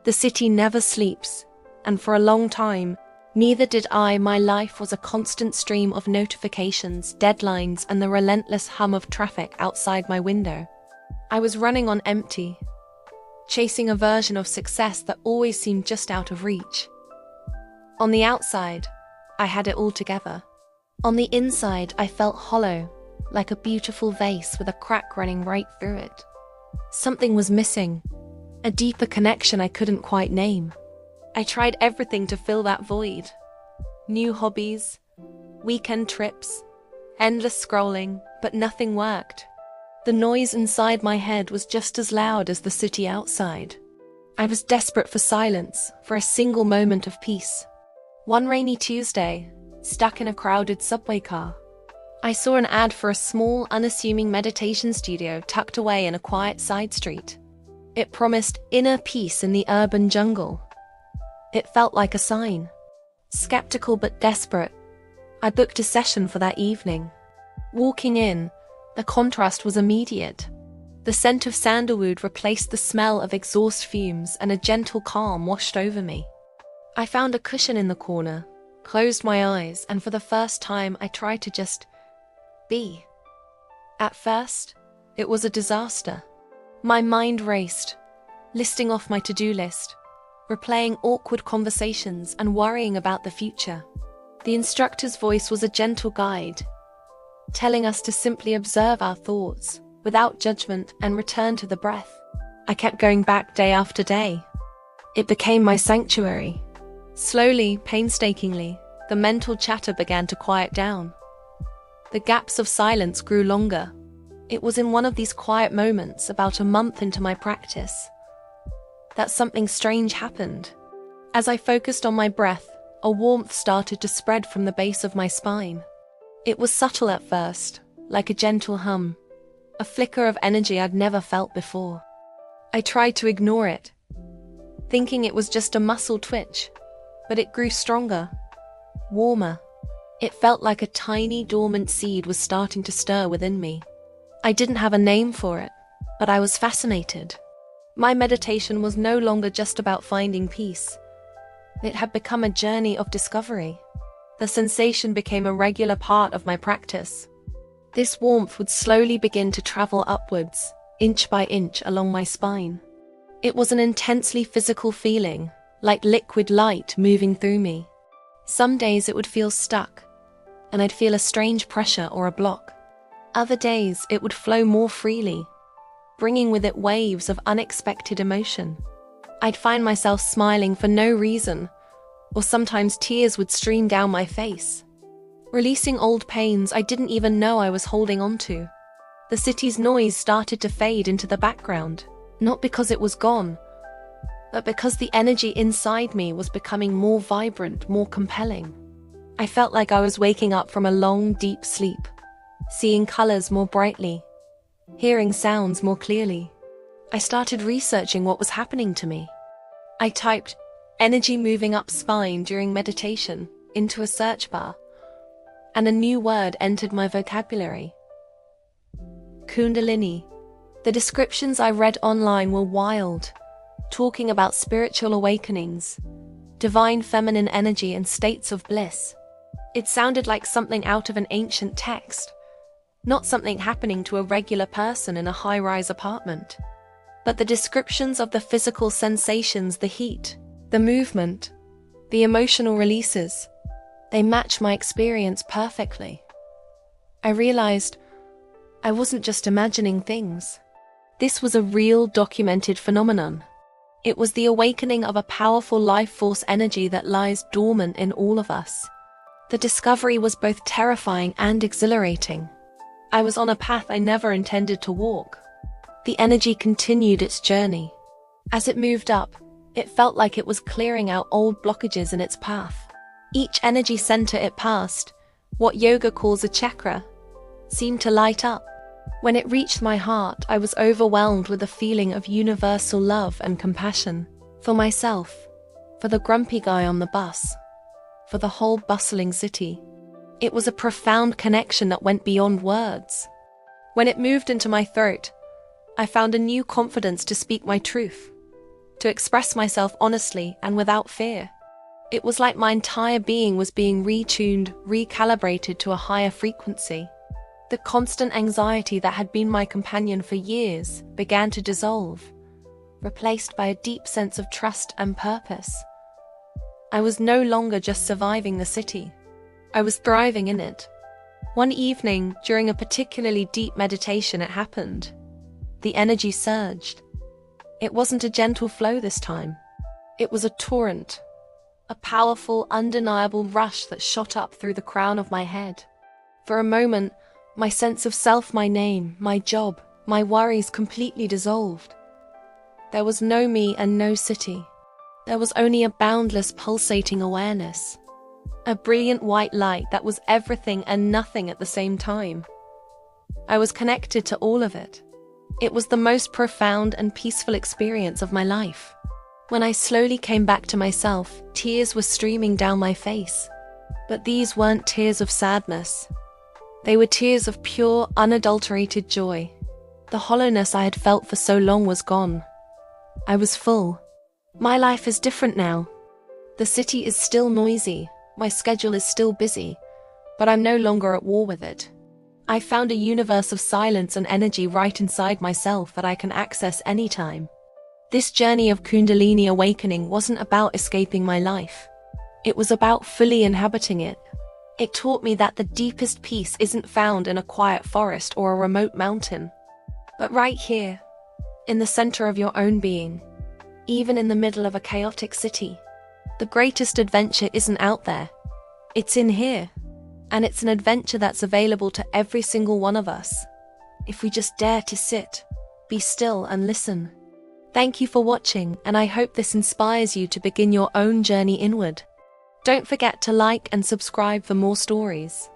The city never sleeps, and for a long time, neither did I. My life was a constant stream of notifications, deadlines, and the relentless hum of traffic outside my window. I was running on empty, chasing a version of success that always seemed just out of reach. On the outside, I had it all together. On the inside, I felt hollow, like a beautiful vase with a crack running right through it. Something was missing, a deeper connection I couldn't quite name. I tried everything to fill that void. New hobbies, weekend trips, endless scrolling, but nothing worked. The noise inside my head was just as loud as the city outside. I was desperate for silence, for a single moment of peace. One rainy Tuesday, stuck in a crowded subway car, I saw an ad for a small, unassuming meditation studio tucked away in a quiet side street. It promised inner peace in the urban jungle. It felt like a sign. Skeptical but desperate, I booked a session for that evening. Walking in, the contrast was immediate. The scent of sandalwood replaced the smell of exhaust fumes, and a gentle calm washed over me. I found a cushion in the corner, closed my eyes, and for the first time I tried to just be. At first, it was a disaster. My mind raced, listing off my to-do list, replaying awkward conversations and worrying about the future. The instructor's voice was a gentle guide, telling us to simply observe our thoughts without judgment and return to the breath. I kept going back day after day. It became my sanctuary. Slowly, painstakingly, the mental chatter began to quiet down. The gaps of silence grew longer. It was in one of these quiet moments, about a month into my practice, that something strange happened. As I focused on my breath, a warmth started to spread from the base of my spine. It was subtle at first, like a gentle hum, a flicker of energy I'd never felt before. I tried to ignore it, thinking it was just a muscle twitch, but it grew stronger, warmer. It felt like a tiny, dormant seed was starting to stir within me. I didn't have a name for it, but I was fascinated. My meditation was no longer just about finding peace. It had become a journey of discovery. The sensation became a regular part of my practice. This warmth would slowly begin to travel upwards, inch by inch along my spine. It was an intensely physical feeling, like liquid light moving through me. Some days it would feel stuck, and I'd feel a strange pressure or a block. Other days it would flow more freely, bringing with it waves of unexpected emotion. I'd find myself smiling for no reason, or sometimes tears would stream down my face, releasing old pains I didn't even know I was holding on to. The city's noise started to fade into the background, not because it was gone, but because the energy inside me was becoming more vibrant, more compelling. I felt like I was waking up from a long, deep sleep, seeing colors more brightly, hearing sounds more clearly. I started researching what was happening to me. I typed energy moving up spine during meditation into a search bar, and a new word entered my vocabulary: Kundalini. The descriptions I read online were wild, talking about spiritual awakenings, divine feminine energy, and states of bliss. It sounded like something out of an ancient text, not something happening to a regular person in a high-rise apartment. But the descriptions of the physical sensations, the heat, the movement, the emotional releases, they match my experience perfectly. I realized I wasn't just imagining things. This was a real documented phenomenon. It was the awakening of a powerful life force energy that lies dormant in all of us. The discovery was both terrifying and exhilarating. I was on a path I never intended to walk. The energy continued its journey. As it moved up, it felt like it was clearing out old blockages in its path. Each energy center it passed, what yoga calls a chakra, seemed to light up. When it reached my heart, I was overwhelmed with a feeling of universal love and compassion. For myself, for the grumpy guy on the bus, for the whole bustling city. It was a profound connection that went beyond words. When it moved into my throat, I found a new confidence to speak my truth. to express myself honestly and without fear. It was like my entire being was being retuned, recalibrated to a higher frequency. The constant anxiety that had been my companion for years began to dissolve, replaced by a deep sense of trust and purpose. I was no longer just surviving the city. I was thriving in it. One evening, during a particularly deep meditation, it happened. The energy surged. It wasn't a gentle flow this time. It was a torrent, a powerful, undeniable rush that shot up through the crown of my head. For a moment, my sense of self, my name, my job, my worries completely dissolved. There was no me and no city. There was only a boundless, pulsating awareness. A brilliant white light that was everything and nothing at the same time. I was connected to all of it. It was the most profound and peaceful experience of my life. When I slowly came back to myself, tears were streaming down my face. But these weren't tears of sadness. They were tears of pure, unadulterated joy. The hollowness I had felt for so long was gone. I was full. My life is different now. The city is still noisy, my schedule is still busy, but I'm no longer at war with it. I found a universe of silence and energy right inside myself that I can access anytime. This journey of Kundalini awakening wasn't about escaping my life. It was about fully inhabiting it. It taught me that the deepest peace isn't found in a quiet forest or a remote mountain, but right here, in the center of your own being, even in the middle of a chaotic city. The greatest adventure isn't out there. It's in here. And it's an adventure that's available to every single one of us, if we just dare to sit, be still and listen. Thank you for watching, and I hope this inspires you to begin your own journey inward. Don't forget to like and subscribe for more stories.